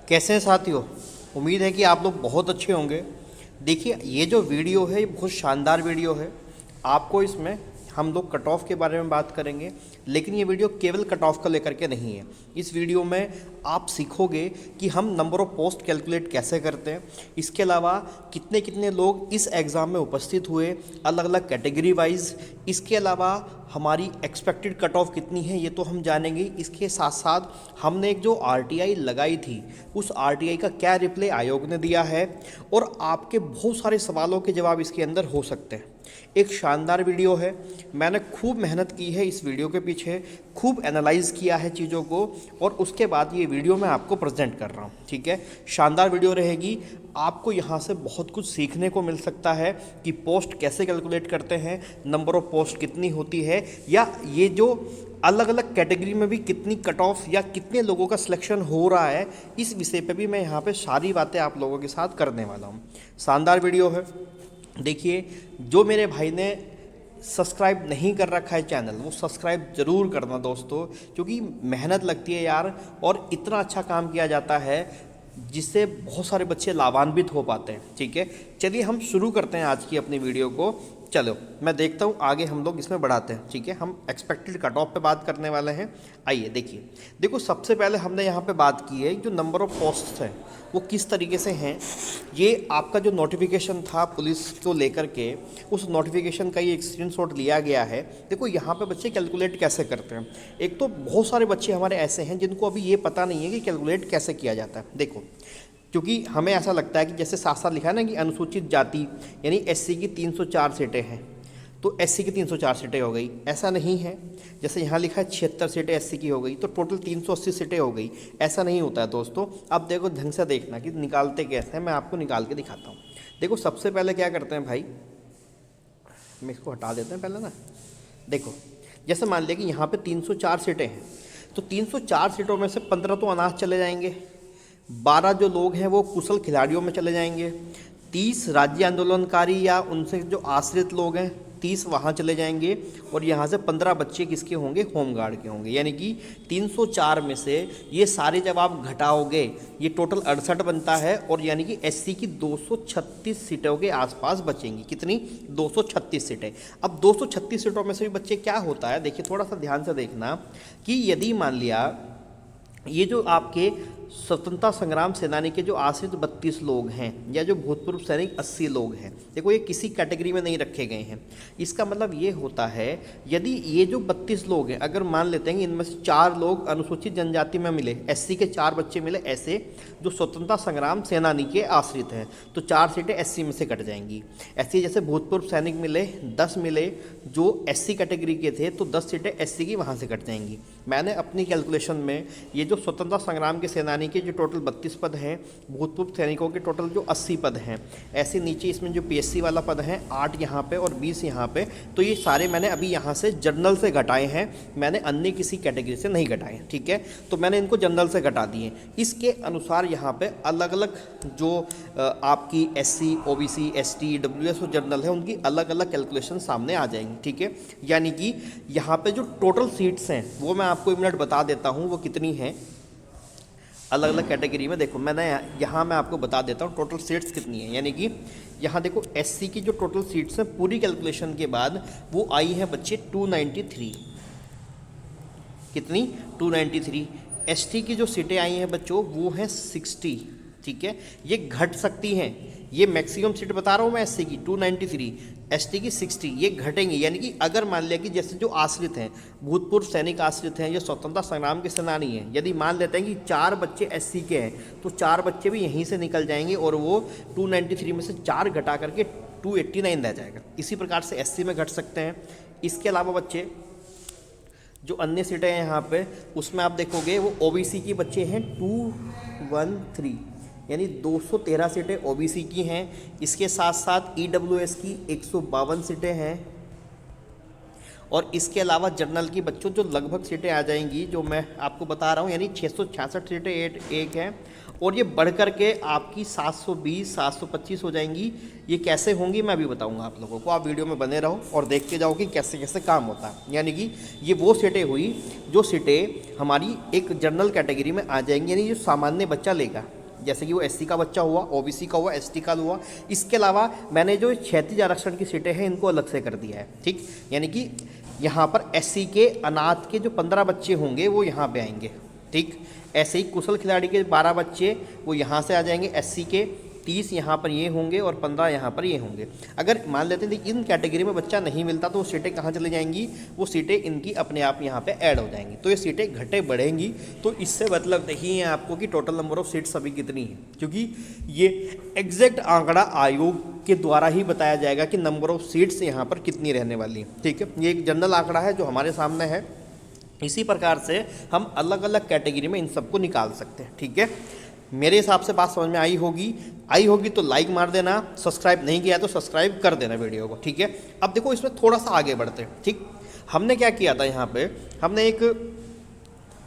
कैसे हैं साथियों। उम्मीद है कि आप लोग बहुत अच्छे होंगे। देखिए, ये जो वीडियो है ये बहुत शानदार वीडियो है। आपको इसमें हम लोग कट ऑफ के बारे में बात करेंगे, लेकिन ये वीडियो केवल कट ऑफ का लेकर के नहीं है। इस वीडियो में आप सीखोगे कि हम नंबर ऑफ पोस्ट कैलकुलेट कैसे करते हैं, इसके अलावा कितने कितने लोग इस एग्ज़ाम में उपस्थित हुए अलग अलग कैटेगरी वाइज, इसके अलावा हमारी एक्सपेक्टेड कट ऑफ कितनी है ये तो हम जानेंगे। इसके साथ साथ हमने एक जो आरटीआई लगाई थी उस आरटीआई का क्या रिप्लाई आयोग ने दिया है, और आपके बहुत सारे सवालों के जवाब इसके अंदर हो सकते हैं। एक शानदार वीडियो है। मैंने खूब मेहनत की है इस वीडियो के पीछे, खूब एनालाइज किया है चीज़ों को, और उसके बाद ये वीडियो मैं आपको प्रेजेंट कर रहा हूँ। ठीक है, शानदार वीडियो रहेगी। आपको यहाँ से बहुत कुछ सीखने को मिल सकता है कि पोस्ट कैसे कैलकुलेट करते हैं, नंबर ऑफ पोस्ट कितनी होती है, या ये जो अलग अलग कैटेगरी में भी कितनी कट ऑफ या कितने लोगों का सिलेक्शन हो रहा है, इस विषय पे भी मैं यहाँ पे सारी बातें आप लोगों के साथ करने वाला हूँ। शानदार वीडियो है। देखिए, जो मेरे भाई ने सब्सक्राइब नहीं कर रखा है चैनल, वो सब्सक्राइब ज़रूर करना दोस्तों, क्योंकि मेहनत लगती है यार, और इतना अच्छा काम किया जाता है जिससे बहुत सारे बच्चे लाभान्वित हो पाते हैं। ठीक है, चलिए हम शुरू करते हैं आज की अपनी वीडियो को। चलो मैं देखता हूँ आगे हम लोग इसमें बढ़ाते हैं। ठीक है, हम एक्सपेक्टेड कट ऑफ पे बात करने वाले हैं। आइए देखिए, देखो सबसे पहले हमने यहाँ पे बात की है जो नंबर ऑफ पोस्ट्स हैं वो किस तरीके से हैं। ये आपका जो नोटिफिकेशन था पुलिस को लेकर के, उस नोटिफिकेशन का ये एक स्क्रीनशॉट लिया गया है। देखो यहाँ पे बच्चे कैलकुलेट कैसे करते हैं। एक तो बहुत सारे बच्चे हमारे ऐसे हैं जिनको अभी ये पता नहीं है कि कैलकुलेट कैसे किया जाता है। देखो, क्योंकि हमें ऐसा लगता है कि जैसे साथ साथ लिखा है ना कि अनुसूचित जाति यानी एससी की 304 सीटें हैं, तो एससी की 304 सीटें हो गई। ऐसा नहीं है। जैसे यहाँ लिखा है 76 सीटें एससी की हो गई, तो टोटल 380 सीटें हो गई। ऐसा नहीं होता है दोस्तों। अब देखो ढंग से देखना कि निकालते कैसे हैं, मैं आपको निकाल के दिखाता हूँ। देखो सबसे पहले क्या करते हैं भाई, हम इसको हटा देते हैं पहले ना। देखो, जैसे मान लिया कि यहाँ पर 304 सीटें हैं, तो 304 सीटों में से 15 तो अनाथ चले जाएंगे, 12 जो लोग हैं वो कुशल खिलाड़ियों में चले जाएंगे, 30 राज्य आंदोलनकारी या उनसे जो आश्रित लोग हैं 30 वहाँ चले जाएंगे, और यहाँ से 15 बच्चे किसके होंगे, होमगार्ड के होंगे। यानी कि 304 में से ये सारे जब आप घटाओगे ये टोटल 68 बनता है, और यानी कि एससी की 236 सीटों के आसपास बचेंगी। कितनी? 236 सीटें। अब 236 सीटों में से भी बच्चे क्या होता है, देखिए थोड़ा सा ध्यान से देखना कि यदि मान लिया ये जो आपके स्वतंत्रता संग्राम सेनानी के जो आश्रित 32 लोग हैं, या जो भूतपूर्व सैनिक 80 लोग हैं, देखो ये किसी कैटेगरी में नहीं रखे गए हैं। इसका मतलब ये होता है यदि ये जो 32 लोग हैं, अगर मान लेते हैं कि इनमें से 4 लोग अनुसूचित जनजाति में मिले, एससी के 4 बच्चे मिले ऐसे जो स्वतंत्रता संग्राम सेनानी के आश्रित हैं, तो 4 सीटें एससी में से कट जाएंगी। ऐसे जैसे भूतपूर्व सैनिक मिले 10 मिले जो एससी कैटेगरी के थे, तो 10 सीटें एससी की वहाँ से कट जाएंगी। मैंने अपनी कैलकुलेशन में ये जो स्वतंत्रता संग्राम के सेनानी के जो टोटल 32 पद हैं, भूतपूर्व सैनिकों के टोटल जो 80 पद हैं, ऐसे नीचे इसमें जो पीएससी वाला पद है 8 यहाँ पे और 20 यहाँ पे, तो ये सारे मैंने अभी यहाँ से जनरल से घटाए हैं, मैंने अन्य किसी कैटेगरी से नहीं घटाए। ठीक है, तो मैंने इनको जनरल से घटा दिए। इसके अनुसार यहाँ पे अलग अलग जो आपकी एससी, ओबीसी, एसटी, डब्ल्यूएस और जनरल है उनकी अलग अलग कैलकुलेशन सामने आ जाएंगी। ठीक है, यानी कि यहाँ पे जो टोटल सीट्स हैं वो मैं आपको एक मिनट बता देता हूँ वो कितनी हैं अलग अलग कैटेगरी में। देखो मैंने यहाँ मैं आपको बता देता हूँ टोटल सीट्स कितनी है। यानी कि यहाँ देखो एससी की जो टोटल सीट्स हैं पूरी कैलकुलेशन के बाद वो आई है बच्चे 293। कितनी? 293। एसटी की जो सीटें आई हैं बच्चों वो हैं 60। ठीक है, ये घट सकती हैं। ये मैक्सिमम सीट बता रहा हूँ मैं एससी की 293, एसटी की 60, ये घटेंगे। यानी कि अगर मान लिया कि जैसे जो आश्रित हैं, भूतपूर्व सैनिक आश्रित हैं या स्वतंत्रता संग्राम के सेनानी हैं, यदि मान लेते हैं कि 4 बच्चे एससी के हैं, तो 4 बच्चे भी यहीं से निकल जाएंगे और वो 293 में से 4 घटा करके 289 रह जाएगा। इसी प्रकार से एससी में घट सकते हैं। इसके अलावा बच्चे जो अन्य सीटें हैं यहाँ पे उसमें आप देखोगे वो ओबीसी की बच्चे हैं 213, यानी 213 सीटें ओबीसी की हैं। इसके साथ साथ ईडब्ल्यूएस की 152 सीटें हैं, और इसके अलावा जनरल की बच्चों जो लगभग सीटें आ जाएंगी जो मैं आपको बता रहा हूँ, यानी 666 सीटें एक हैं, और ये बढ़ कर के आपकी 720 725 हो जाएंगी। ये कैसे होंगी मैं अभी बताऊंगा आप लोगों को, आप वीडियो में बने रहो और देखते जाओ कि कैसे कैसे काम होता है। यानी कि ये वो सीटें हुई जो सीटें हमारी एक जनरल कैटेगरी में आ जाएंगी, यानी जो सामान्य बच्चा लेगा, जैसे कि वो एससी का बच्चा हुआ, ओबीसी का हुआ, एसटी का हुआ। इसके अलावा मैंने जो क्षैतिज आरक्षण की सीटें हैं इनको अलग से कर दिया है, ठीक। यानी कि यहाँ पर एससी के अनाथ के जो 15 बच्चे होंगे वो यहाँ पे आएंगे, ठीक। ऐसे ही कुशल खिलाड़ी के 12 बच्चे वो यहाँ से आ जाएंगे, एससी के 30 यहाँ पर ये होंगे और 15 यहाँ पर ये होंगे। अगर मान लेते हैं इन कैटेगरी में बच्चा नहीं मिलता तो वो सीटें कहाँ चली जाएंगी, वो सीटें इनकी अपने आप यहाँ पे ऐड हो जाएंगी। तो ये सीटें घटे बढ़ेंगी, तो इससे मतलब नहीं है आपको कि टोटल नंबर ऑफ सीट्स अभी कितनी है, क्योंकि ये एग्जैक्ट आंकड़ा आयोग के द्वारा ही बताया जाएगा कि नंबर ऑफ सीट्स यहाँ पर कितनी रहने वाली है, ठीक है। ये एक जनरल आंकड़ा है जो हमारे सामने है। इसी प्रकार से हम अलग अलग कैटेगरी में इन सबको निकाल सकते हैं, ठीक है। मेरे हिसाब से बात समझ में आई होगी तो लाइक मार देना, सब्सक्राइब नहीं किया तो सब्सक्राइब कर देना वीडियो को, ठीक है। अब देखो इसमें थोड़ा सा आगे बढ़ते हैं, ठीक। हमने क्या किया था, यहाँ पे हमने एक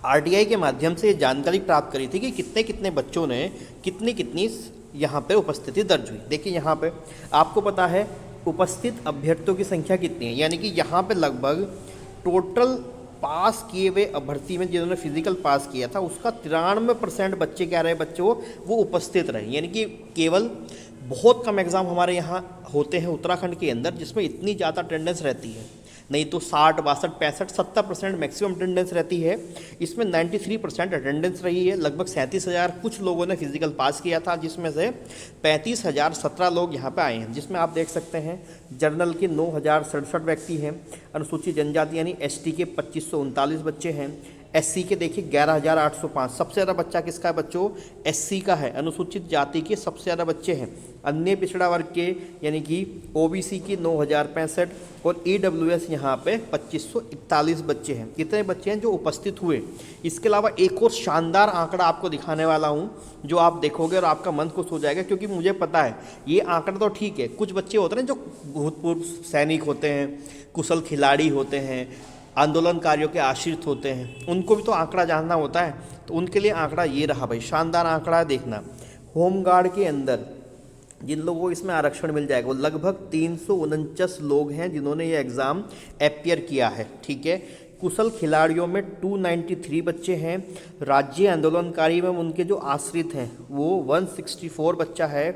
आरटीआई के माध्यम से जानकारी प्राप्त करी थी कि कितने कितने बच्चों ने कितनी यहाँ पे उपस्थिति दर्ज हुई। देखिए यहाँ पे आपको पता है उपस्थित अभ्यर्थियों की संख्या कितनी है, यानी कि यहाँ पे लगभग टोटल पास किए हुए अभ्यर्थी में जिन्होंने फिजिकल पास किया था उसका 93% बच्चे क्या रहे, बच्चों वो उपस्थित रहे। यानी कि केवल बहुत कम एग्ज़ाम हमारे यहाँ होते हैं उत्तराखंड के अंदर जिसमें इतनी ज़्यादा अटेंडेंस रहती है, नहीं तो 60 62 65 70% मैक्सिमम अटेंडेंस रहती है। इसमें 93% अटेंडेंस रही है। लगभग 37,000 कुछ लोगों ने फिजिकल पास किया था, जिसमें से 35,017 लोग यहाँ पे आए हैं, जिसमें आप देख सकते हैं जनरल के 9,067 व्यक्ति हैं, अनुसूचित जनजाति यानी एसटी के 2,539 बच्चे हैं, एससी के देखिए 11,805। सबसे ज़्यादा बच्चा किसका है बच्चों, एससी का है। अनुसूचित जाति के सबसे ज़्यादा बच्चे हैं, अन्य पिछड़ा वर्ग के यानी कि ओबीसी की 9,065 और ईडब्ल्यूएस यहाँ पे 2,541 बच्चे हैं। कितने बच्चे हैं जो उपस्थित हुए। इसके अलावा एक और शानदार आंकड़ा आपको दिखाने वाला हूँ जो आप देखोगे और आपका मन खुश हो जाएगा, क्योंकि मुझे पता है ये आंकड़ा तो ठीक है, कुछ बच्चे होते हैं जो भूतपूर्व सैनिक होते हैं, कुशल खिलाड़ी होते हैं, आंदोलनकारियों के आश्रित होते हैं, उनको भी तो आंकड़ा जानना होता है। तो उनके लिए आंकड़ा ये रहा भाई, शानदार आंकड़ा है, देखना। होमगार्ड के अंदर जिन लोगों को इसमें आरक्षण मिल जाएगा वो लगभग 349 लोग हैं जिन्होंने ये एग्ज़ाम अपीयर किया है, ठीक है। कुशल खिलाड़ियों में 293 बच्चे हैं। राज्य आंदोलनकारी में उनके जो आश्रित हैं वो 164 बच्चा है।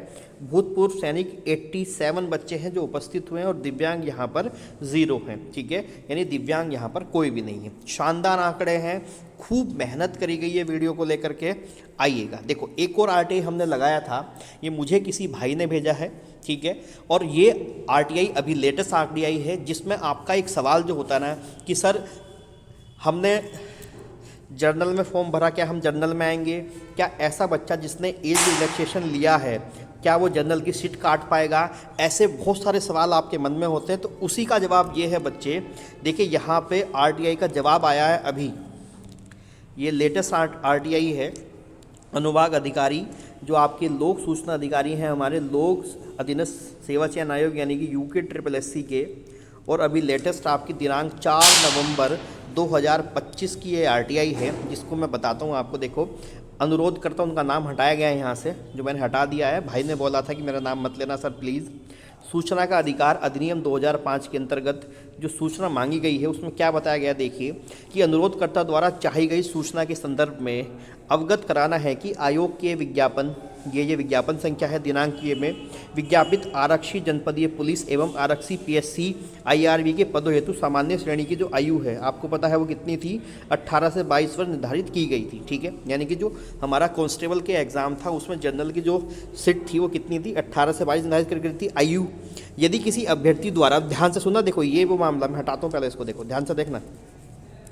भूतपूर्व सैनिक 87 बच्चे हैं जो उपस्थित हुए हैं, और दिव्यांग यहाँ पर 0 हैं, ठीक है। यानी दिव्यांग यहाँ पर कोई भी नहीं है। शानदार आंकड़े हैं, खूब मेहनत करी गई है वीडियो को लेकर के। आइएगा देखो, एक और आरटीआई हमने लगाया था, ये मुझे किसी भाई ने भेजा है, ठीक है। और ये आरटीआई अभी लेटेस्ट आरटीआई है, जिसमें आपका एक सवाल जो होता है ना कि सर हमने जर्नल में फॉर्म भरा, क्या हम जर्नल में आएंगे, क्या ऐसा बच्चा जिसने एज रिलैक्सेशन लिया है क्या वो जनरल की सीट काट पाएगा। ऐसे बहुत सारे सवाल आपके मन में होते हैं, तो उसी का जवाब ये है बच्चे। देखिए यहाँ पे आरटीआई का जवाब आया है अभी, ये लेटेस्ट आरटीआई है। अनुभाग अधिकारी जो आपके लोक सूचना अधिकारी हैं हमारे लोक अधीनस्थ सेवा चयन आयोग यानी कि UKSSC के, और अभी लेटेस्ट आपकी दिनांक 4 नवंबर 2025 की ये आरटीआई है, जिसको मैं बताता हूँ आपको। देखो, अनुरोध करता हूँ, उनका नाम हटाया गया है यहाँ से, जो मैंने हटा दिया है। भाई ने बोला था कि मेरा नाम मत लेना सर प्लीज़। सूचना का अधिकार अधिनियम 2005 के अंतर्गत जो सूचना मांगी गई है उसमें क्या बताया गया, देखिए कि अनुरोधकर्ता द्वारा चाही गई सूचना के संदर्भ में अवगत कराना है कि आयोग के विज्ञापन, ये विज्ञापन संख्या है दिनांक ये में, विज्ञापित आरक्षी जनपदीय पुलिस एवं आरक्षी PSC IRB के पदों हेतु सामान्य श्रेणी की जो आयु है आपको पता है वो कितनी थी, 18 से 22 वर्ष निर्धारित की गई थी, ठीक है। यानी कि जो हमारा कांस्टेबल के एग्ज़ाम था उसमें जनरल की जो सीट थी वो कितनी थी, 18 से 22 निर्धारित कर गई थी आयु। यदि किसी अभ्यर्थी द्वारा, ध्यान से सुनना, देखो ये वो मामला, मैं हटाता हूँ पहले इसको, देखो ध्यान से देखना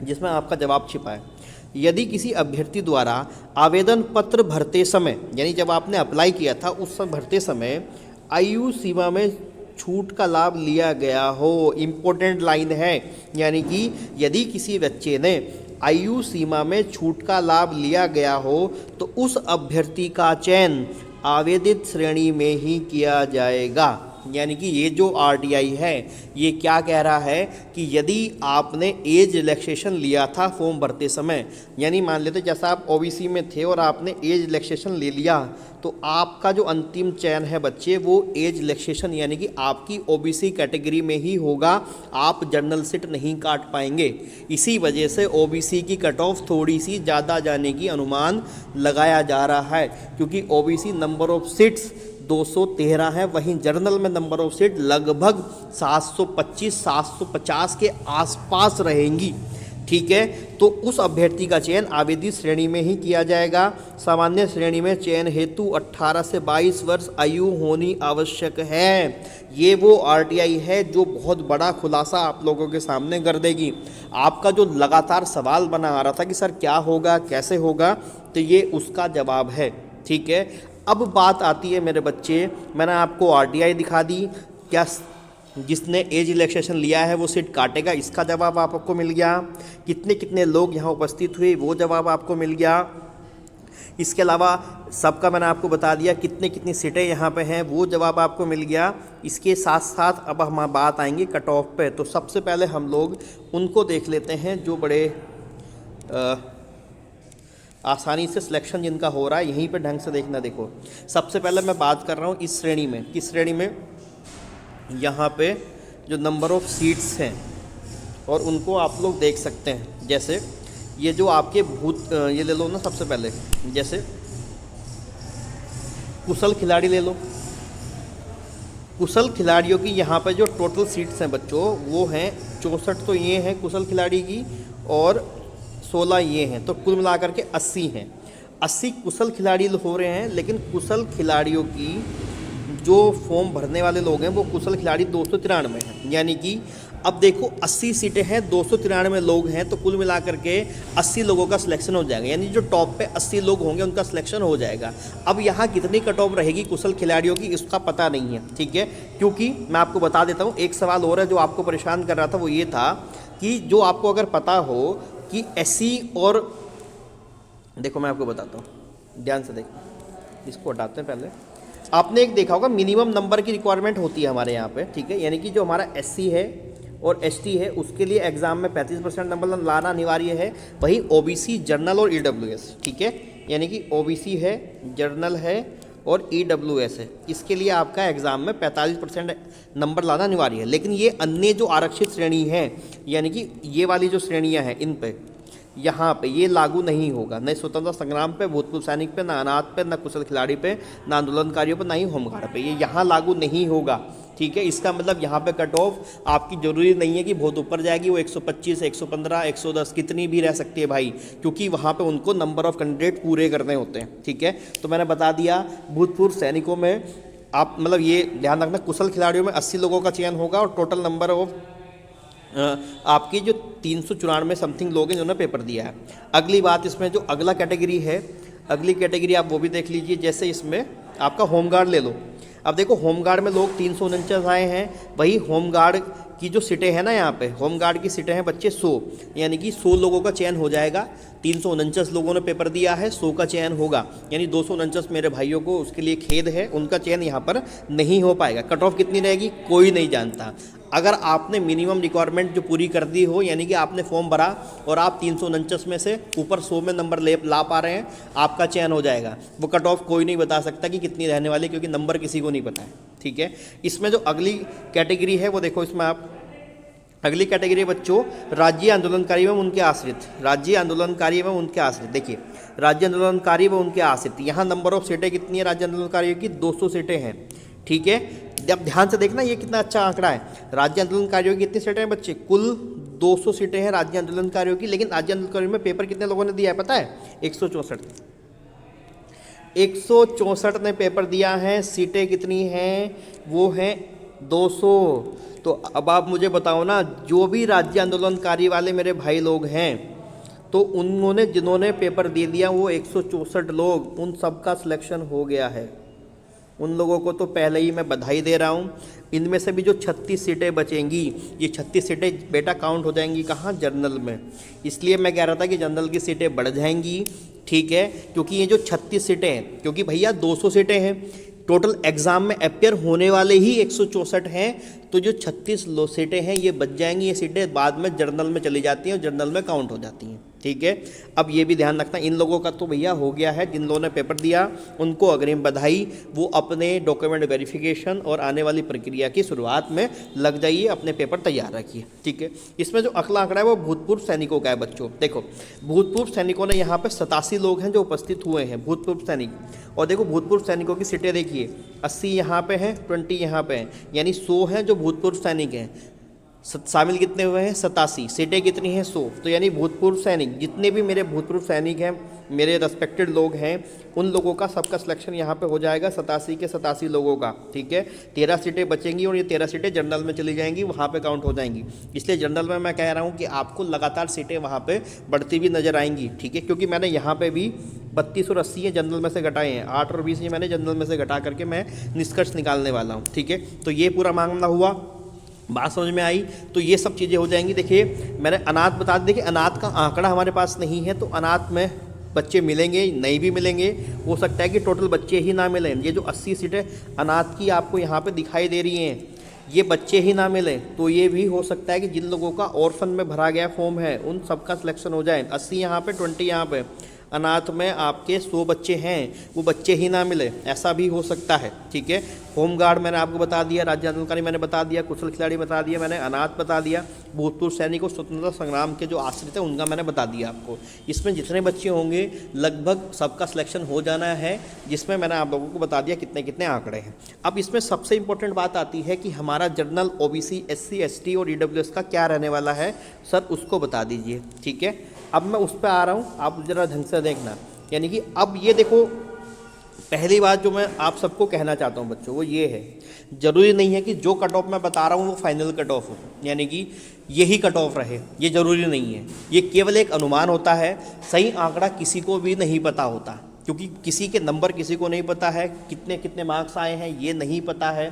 जिसमें आपका जवाब छिपा है। यदि किसी अभ्यर्थी द्वारा आवेदन पत्र भरते समय, यानी जब आपने अप्लाई किया था उस समय भरते समय आयु सीमा में छूट का लाभ लिया गया हो, इम्पोर्टेंट लाइन है, यानी कि यदि किसी बच्चे ने आयु सीमा में छूट का लाभ लिया गया हो तो उस अभ्यर्थी का चयन आवेदित श्रेणी में ही किया जाएगा। यानी कि ये जो आरटीआई है ये क्या कह रहा है कि यदि आपने एज रिलैक्सेशन लिया था फॉर्म भरते समय, यानी मान लेते जैसा आप ओबीसी में थे और आपने एज रिलैक्सेशन ले लिया, तो आपका जो अंतिम चयन है बच्चे वो एज रिलैक्सेशन यानी कि आपकी ओबीसी कैटेगरी में ही होगा, आप जनरल सीट नहीं काट पाएंगे। इसी वजह से ओबीसी की कट ऑफ थोड़ी सी ज़्यादा जाने की अनुमान लगाया जा रहा है, क्योंकि ओबीसी नंबर ऑफ सीट्स 213 है, वहीं जर्नल में नंबर ऑफ सीट लगभग 725-750 के आसपास रहेंगी। ठीक है, तो उस अभ्यर्थी का चयन आवेदी श्रेणी में ही किया जाएगा। सामान्य श्रेणी में चयन हेतु 18 से 22 वर्ष आयु होनी आवश्यक है। ये वो आरटीआई है जो बहुत बड़ा खुलासा आप लोगों के सामने कर देगी। आपका जो लगातार सवाल बना आ रहा था कि सर क्या होगा कैसे होगा, तो ये उसका जवाब है। ठीक है, अब बात आती है मेरे बच्चे, मैंने आपको आरटीआई दिखा दी, क्या जिसने एज रिलैक्सेशन लिया है वो सीट काटेगा, इसका जवाब आपको मिल गया। कितने कितने लोग यहाँ उपस्थित हुए वो जवाब आपको मिल गया। इसके अलावा सबका मैंने आपको बता दिया कितने कितनी सीटें यहाँ पे हैं वो जवाब आपको मिल गया। इसके साथ साथ अब हम बात आएंगे कट ऑफ पे। तो सबसे पहले हम लोग उनको देख लेते हैं जो बड़े आसानी से सिलेक्शन जिनका हो रहा है, यहीं पे ढंग से देखना। देखो सबसे पहले मैं बात कर रहा हूँ इस श्रेणी में, किस श्रेणी में, यहाँ पे जो नंबर ऑफ सीट्स हैं और उनको आप लोग देख सकते हैं। जैसे ये जो आपके ये ले लो ना, सबसे पहले जैसे कुशल खिलाड़ी ले लो। कुशल खिलाड़ियों की यहाँ पे जो टोटल सीट्स हैं बच्चों वो हैं 64, तो ये हैं कुशल खिलाड़ी की, और 16 ये हैं, तो कुल मिलाकर के 80 हैं। 80 कुशल खिलाड़ी हो रहे हैं, लेकिन कुशल खिलाड़ियों की जो फॉर्म भरने वाले लोग हैं वो कुशल खिलाड़ी 293 हैं। यानी कि अब देखो 80 सीटें हैं, 293 लोग हैं, तो कुल मिलाकर के 80 लोगों का सिलेक्शन हो जाएगा। यानी जो टॉप पे 80 लोग होंगे उनका सिलेक्शन हो जाएगा। अब यहाँ कितनी कट ऑफ रहेगी कुशल खिलाड़ियों की इसका पता नहीं है। ठीक है, क्योंकि मैं आपको बता देता हूँ, एक सवाल और है जो आपको परेशान कर रहा था, वो ये था कि जो आपको अगर पता हो कि एससी और, देखो मैं आपको बताता हूँ, ध्यान से देखो, इसको हटाते हैं पहले। आपने एक देखा होगा मिनिमम नंबर की रिक्वायरमेंट होती है हमारे यहाँ पे। ठीक है, यानी कि जो हमारा एससी है और एसटी है उसके लिए एग्ज़ाम में 35% नंबर लाना अनिवार्य है। वही ओबीसी, जर्नल और ईडब्ल्यूएस, ठीक है, यानी कि ओबीसी है, जर्नल है और ईडब्ल्यूएस है, इसके लिए आपका एग्ज़ाम में 45% नंबर लाना अनिवार्य है। लेकिन ये अन्य जो आरक्षित श्रेणी है, यानी कि ये वाली जो श्रेणियाँ हैं, इन पे यहाँ पे ये लागू नहीं होगा, न स्वतंत्रता संग्राम पे, भूतपूर्व सैनिक पे, न अनाथ पे, न कुशल खिलाड़ी पे, न आंदोलनकारियों पे, न ही होमगार्ड पे, ये यहाँ लागू नहीं होगा। ठीक है, इसका मतलब यहाँ पे कट ऑफ आपकी ज़रूरी नहीं है कि बहुत ऊपर जाएगी, वो 125, 115, 110 कितनी भी रह सकती है भाई, क्योंकि वहाँ पे उनको नंबर ऑफ़ कैंडिडेट पूरे करने होते हैं। ठीक है, तो मैंने बता दिया भूतपूर्व सैनिकों में आप मतलब ये ध्यान रखना, कुशल खिलाड़ियों में 80 लोगों का चयन होगा और टोटल नंबर ऑफ आपकी जो 394 समथिंग लोग हैं जिन्होंने पेपर दिया है। अगली बात, इसमें जो अगला कैटेगरी है, अगली कैटेगरी आप वो भी देख लीजिए। जैसे इसमें आपका होमगार्ड ले लो। अब देखो होमगार्ड में लोग 349 आए हैं, वही होमगार्ड की जो सीटें हैं ना, यहाँ पे होमगार्ड की सीटें हैं बच्चे 100, यानी कि 100 लोगों का चयन हो जाएगा। 349 लोगों ने पेपर दिया है, 100 का चयन होगा, यानी 249 मेरे भाइयों को उसके लिए खेद है, उनका चयन यहाँ पर नहीं हो पाएगा। कट ऑफ कितनी रहेगी कोई नहीं जानता। अगर आपने मिनिमम रिक्वायरमेंट जो पूरी कर दी हो, यानी कि आपने फॉर्म भरा और आप 349 में से ऊपर 100 में नंबर ला पा रहे हैं, आपका चयन हो जाएगा। वो कट ऑफ कोई नहीं बता सकता कि कितनी रहने वाली, क्योंकि नंबर किसी को नहीं पता है। ठीक है, इसमें जो अगली कैटेगरी है वो देखो, इसमें आप अगली कैटेगरी बच्चों राज्य आंदोलनकारी एवं उनके आश्रित, राज्य आंदोलनकारी एवं उनके आश्रित। देखिए राज्य आंदोलनकारी व उनके आश्रित, यहाँ नंबर ऑफ सीटें कितनी है राज्य आंदोलनकारियों की? 200 सीटें हैं। ठीक है, अब ध्यान से देखना ये कितना अच्छा आंकड़ा है। राज्य आंदोलनकारियों की कितनी सीटें हैं बच्चे? कुल 200 सीटें हैं राज्य आंदोलनकारियों की। लेकिन राज्य आंदोलनकारियों में पेपर कितने लोगों ने दिया है पता है? 164। 164 ने पेपर दिया है। सीटें कितनी हैं? वो हैं 200। तो अब आप मुझे बताओ ना, जो भी राज्य आंदोलनकारी वाले मेरे भाई लोग हैं, तो उन्होंने जिन्होंने पेपर दे दिया वो 164 लोग, उन सब का सिलेक्शन हो गया है। उन लोगों को तो पहले ही मैं बधाई दे रहा हूँ। इनमें से भी जो 36 सीटें बचेंगी, ये 36 सीटें बेटा काउंट हो जाएंगी कहाँ? जनरल में। इसलिए मैं कह रहा था कि जनरल की सीटें बढ़ जाएंगी। ठीक है, क्योंकि ये जो 36 सीटें हैं, क्योंकि भैया 200 सीटें हैं, टोटल एग्जाम में अपियर होने वाले ही 164 हैं, तो जो 36 सीटें हैं ये बच जाएंगी। ये सीटें बाद में जर्नल में चली जाती हैं और जर्नल में काउंट हो जाती हैं, ठीक है। अब ये भी ध्यान रखना, इन लोगों का तो भैया हो गया है, जिन लोगों ने पेपर दिया उनको अग्रिम बधाई। वो अपने डॉक्यूमेंट वेरिफिकेशन और आने वाली प्रक्रिया की शुरुआत में लग जाइए, अपने पेपर तैयार रखिए, ठीक है। इसमें जो अगला आंकड़ा है वो भूतपूर्व सैनिकों का है बच्चों। देखो भूतपूर्व सैनिकों ने यहाँ पे 87 लोग हैं जो उपस्थित हुए हैं, भूतपूर्व सैनिक। और देखो भूतपूर्व सैनिकों की सीटें देखिए, 80 यहाँ पे हैं, 20 यहाँ पे हैं, यानी 100 हैं जो भूतपूर्व सैनिक हैं। शामिल कितने हुए हैं? 87। सीटें कितनी हैं? 100। तो यानी भूतपूर्व सैनिक, जितने भी मेरे भूतपूर्व सैनिक हैं, मेरे रेस्पेक्टेड लोग हैं, उन लोगों का सबका सिलेक्शन यहाँ पे हो जाएगा, 87 के 87 लोगों का, ठीक है। 13 सीटें बचेंगी और ये 13 सीटें जनरल में चली जाएंगी, वहाँ पे काउंट हो जाएंगी। इसलिए जनरल में मैं कह रहा हूँ कि आपको लगातार सीटें वहाँ पे बढ़ती हुई नजर आएंगी, ठीक है। क्योंकि मैंने यहाँ पे भी 32 और 80 ये जनरल में से घटाए हैं, 8 और 20 ये मैंने जनरल में से घटा करके मैं निष्कर्ष निकालने वाला हूँ, ठीक है। तो ये पूरा मामला हुआ, बात समझ में आई। तो ये सब चीज़ें हो जाएंगी। देखिए मैंने अनाथ बता दी, देखिए अनाथ का आंकड़ा हमारे पास नहीं है, तो अनाथ में बच्चे मिलेंगे नहीं भी मिलेंगे, हो सकता है कि टोटल बच्चे ही ना मिलें। ये जो 80 सीटें अनाथ की आपको यहाँ पे दिखाई दे रही हैं, ये बच्चे ही ना मिलें, तो ये भी हो सकता है कि जिन लोगों का ऑर्फन में भरा गया फॉर्म है उन सबका सिलेक्शन हो जाए। 80 यहाँ पे, 20 यहाँ पे, अनाथ में आपके 100 बच्चे हैं, वो बच्चे ही ना मिले, ऐसा भी हो सकता है, ठीक है। होमगार्ड मैंने आपको बता दिया, राज्य आंदोलनकारी मैंने बता दिया, कुशल खिलाड़ी बता दिया मैंने, अनाथ बता दिया, भूतपूर्व सैनिक और स्वतंत्रता संग्राम के जो आश्रित हैं उनका मैंने बता दिया आपको। इसमें जितने बच्चे होंगे लगभग सबका सिलेक्शन हो जाना है, जिसमें मैंने आप लोगों को बता दिया कितने कितने आंकड़े हैं। अब इसमें सबसे इंपॉर्टेंट बात आती है कि हमारा जनरल, ओबीसी, एससी, एसटी और ईडब्ल्यूएस का क्या रहने वाला है सर, उसको बता दीजिए, ठीक है। अब मैं उस पर आ रहा हूँ, आप ज़रा ढंग से देखना। यानी कि अब ये देखो, पहली बात जो मैं आप सबको कहना चाहता हूँ बच्चों वो ये है, ज़रूरी नहीं है कि जो कट ऑफ मैं बता रहा हूँ वो फाइनल कट ऑफ हो, यानी कि यही कट ऑफ रहे, ये ज़रूरी नहीं है। ये केवल एक अनुमान होता है, सही आंकड़ा किसी को भी नहीं पता होता, क्योंकि किसी के नंबर किसी को नहीं पता है, कितने कितने मार्क्स आए हैं ये नहीं पता है।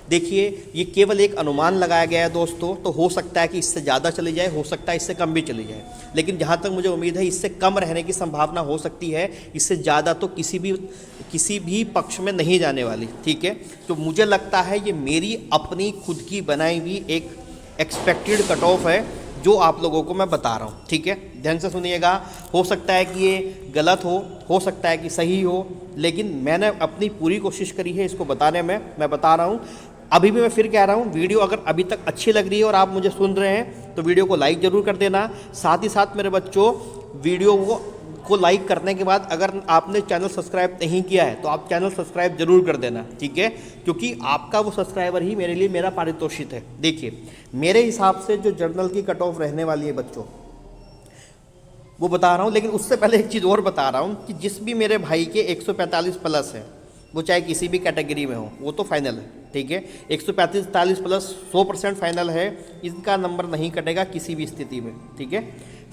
देखिए ये केवल एक अनुमान लगाया गया है दोस्तों, तो हो सकता है कि इससे ज़्यादा चली जाए, हो सकता है इससे कम भी चली जाए, लेकिन जहाँ तक मुझे उम्मीद है इससे कम रहने की संभावना हो सकती है, इससे ज़्यादा तो किसी भी पक्ष में नहीं जाने वाली, ठीक है। तो मुझे लगता है ये मेरी अपनी खुद की बनाई हुई एक एक्सपेक्टेड कट ऑफ है जो आप लोगों को मैं बता रहा हूँ, ठीक है। ध्यान से सुनिएगा, हो सकता है कि ये गलत हो सकता है कि सही हो, लेकिन मैंने अपनी पूरी कोशिश करी है इसको बताने में, मैं बता रहा हूँ। अभी भी मैं फिर कह रहा हूँ, वीडियो अगर अभी तक अच्छी लग रही है और आप मुझे सुन रहे हैं तो वीडियो को लाइक ज़रूर कर देना। साथ ही साथ मेरे बच्चों, वीडियो को लाइक करने के बाद अगर आपने चैनल सब्सक्राइब नहीं किया है तो आप चैनल सब्सक्राइब जरूर कर देना, ठीक है, क्योंकि आपका वो सब्सक्राइबर ही मेरे लिए मेरा पारितोषिक है। देखिए मेरे हिसाब से जो जर्नल की कट ऑफ रहने वाली है बच्चों वो बता रहा हूँ, लेकिन उससे पहले एक चीज़ और बता रहा हूँ कि जिस भी मेरे भाई के 145 प्लस है, वो चाहे किसी भी कैटेगरी में हो, वो तो फाइनल है, ठीक है। 145 प्लस 100% फाइनल है, इनका नंबर नहीं कटेगा किसी भी स्थिति में, ठीक है।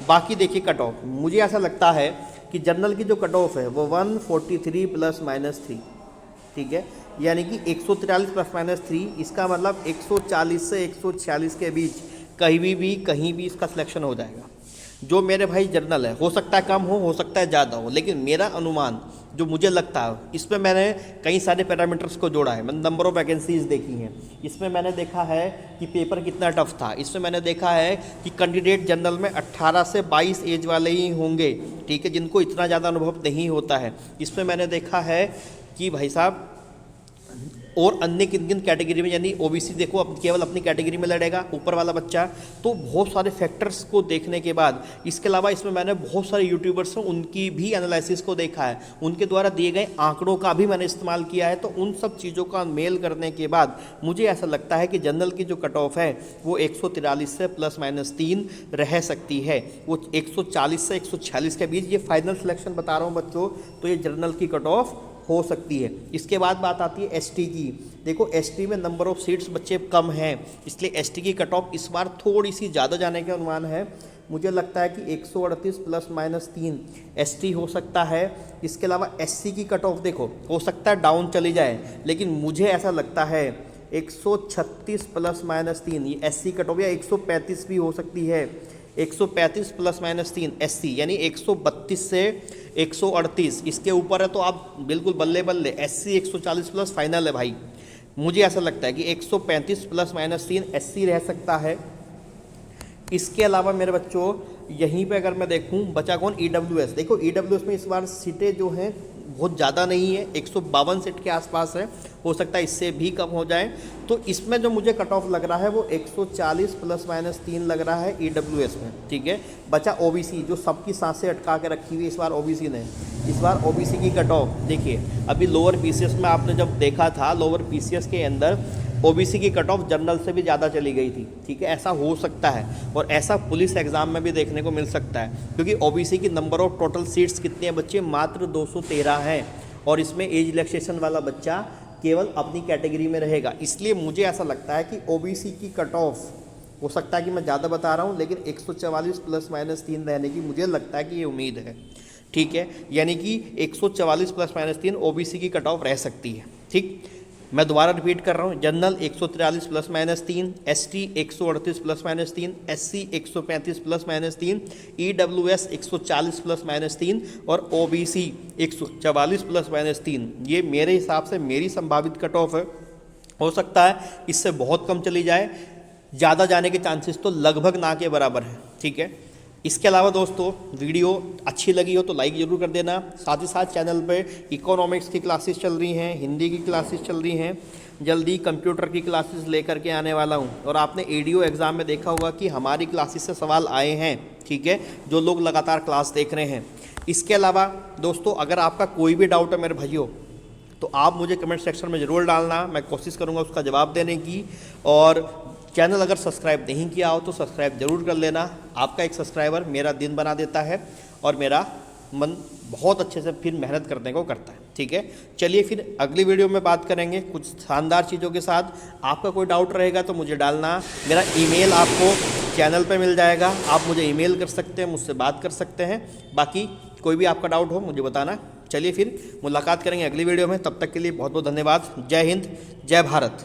बाकी देखिए कट ऑफ, मुझे ऐसा लगता है कि जनरल की जो कट ऑफ है वो 143 ±3, ठीक है, यानी कि 143 ±3, इसका मतलब 140 से 146 के बीच कहीं भी इसका सिलेक्शन हो जाएगा। जो मेरे भाई जर्नल है, हो सकता है कम हो सकता है ज़्यादा हो, लेकिन मेरा अनुमान जो मुझे लगता है, इसमें मैंने कई सारे पैरामीटर्स को जोड़ा है, मैंने नंबर ऑफ़ वैकेंसीज देखी हैं, इसमें मैंने देखा है कि पेपर कितना टफ था, इसमें मैंने देखा है कि कैंडिडेट जनरल में 18 से 22 एज वाले ही होंगे, ठीक है, जिनको इतना ज़्यादा अनुभव नहीं होता है। इसमें मैंने देखा है कि भाई साहब और अन्य किन किन कैटेगरी में, यानी ओबीसी देखो केवल अपनी कैटेगरी में लड़ेगा ऊपर वाला बच्चा, तो बहुत सारे फैक्टर्स को देखने के बाद, इसके अलावा इसमें मैंने बहुत सारे यूट्यूबर्स हैं उनकी भी एनालिसिस को देखा है, उनके द्वारा दिए गए आंकड़ों का भी मैंने इस्तेमाल किया है, तो उन सब चीज़ों का मेल करने के बाद मुझे ऐसा लगता है कि जनरल की जो कट ऑफ है वो 143 से ±3 रह सकती है, वो 140 से 146 के बीच, ये फाइनल सिलेक्शन बता रहा हूँ बच्चों, तो ये जनरल की कट ऑफ हो सकती है। इसके बाद बात आती है एसटी की। देखो एसटी में नंबर ऑफ सीट्स बच्चे कम हैं, इसलिए एसटी की कट ऑफ इस बार थोड़ी सी ज़्यादा जाने का अनुमान है। मुझे लगता है कि 138 ±3 एसटी हो सकता है। इसके अलावा एससी की कट ऑफ देखो हो सकता है डाउन चली जाए, लेकिन मुझे ऐसा लगता है 136 ±3 ये एससी कट ऑफ, या 135 भी हो सकती है। 135 प्लस माइनस 3 SC यानी 132 से 138 इसके ऊपर है तो आप बिल्कुल बल्ले बल्ले। SC 140 प्लस फाइनल है भाई। मुझे ऐसा लगता है कि 135 प्लस माइनस 3 SC रह सकता है। इसके अलावा मेरे बच्चों यहीं पे अगर मैं देखूं बचा कौन, EWS। देखो EWS में इस बार सीटें जो हैं बहुत ज़्यादा नहीं है, 152 सीट के आसपास है, हो सकता है इससे भी कम हो जाए। तो इसमें जो मुझे कट ऑफ लग रहा है वो 140 प्लस माइनस 3 लग रहा है EWS में, ठीक है। बचा OBC जो सबकी सांसें अटका के रखी हुई है इस बार OBC ने। इस बार OBC की कट ऑफ देखिए, अभी लोअर PCS में आपने जब देखा था, लोअर PCS के अंदर OBC की कट ऑफ जनरल से भी ज़्यादा चली गई थी, ठीक है। ऐसा हो सकता है और ऐसा पुलिस एग्ज़ाम में भी देखने को मिल सकता है, क्योंकि OBC की नंबर ऑफ टोटल सीट्स कितनी है बच्चे, मात्र 213 हैं। और इसमें एज रिलैक्सेशन वाला बच्चा केवल अपनी कैटेगरी में रहेगा। इसलिए मुझे ऐसा लगता है कि OBC की कट ऑफ, हो सकता है कि मैं ज़्यादा बता रहा हूँ, लेकिन 144 प्लस माइनस 3 रहने की मुझे लगता है कि ये उम्मीद है, ठीक है। यानी कि 144 प्लस माइनस 3 OBC की कट ऑफ रह सकती है, ठीक। मैं दोबारा रिपीट कर रहा हूँ, general 143 plus minus 3, ST 138 plus minus 3, SC 135 plus minus 3, EWS 140 plus minus 3 और OBC 144 प्लस माइनस 3। ये मेरे हिसाब से मेरी संभावित कट ऑफ है। हो सकता है इससे बहुत कम चली जाए, ज़्यादा जाने के चांसेस तो लगभग ना के बराबर है, ठीक है। इसके अलावा दोस्तों वीडियो अच्छी लगी हो तो लाइक ज़रूर कर देना। साथ ही साथ चैनल पे इकोनॉमिक्स की क्लासेस चल रही हैं, हिंदी की क्लासेस चल रही हैं, जल्दी कंप्यूटर की क्लासेस लेकर के आने वाला हूं। और आपने ADO एग्ज़ाम में देखा होगा कि हमारी क्लासेस से सवाल आए हैं, ठीक है, जो लोग लगातार क्लास देख रहे हैं। इसके अलावा दोस्तों अगर आपका कोई भी डाउट है मेरे भाइयों, तो आप मुझे कमेंट सेक्शन में ज़रूर डालना, मैं कोशिश करूँगा उसका जवाब देने की। और चैनल अगर सब्सक्राइब नहीं किया हो तो सब्सक्राइब जरूर कर लेना। आपका एक सब्सक्राइबर मेरा दिन बना देता है और मेरा मन बहुत अच्छे से फिर मेहनत करने को करता है, ठीक है। चलिए फिर अगली वीडियो में बात करेंगे कुछ शानदार चीज़ों के साथ। आपका कोई डाउट रहेगा तो मुझे डालना, मेरा ईमेल आपको चैनल पे मिल जाएगा, आप मुझे ईमेल कर सकते हैं, मुझसे बात कर सकते हैं। बाकी कोई भी आपका डाउट हो मुझे बताना। चलिए फिर मुलाकात करेंगे अगली वीडियो में, तब तक के लिए बहुत बहुत धन्यवाद। जय हिंद, जय भारत।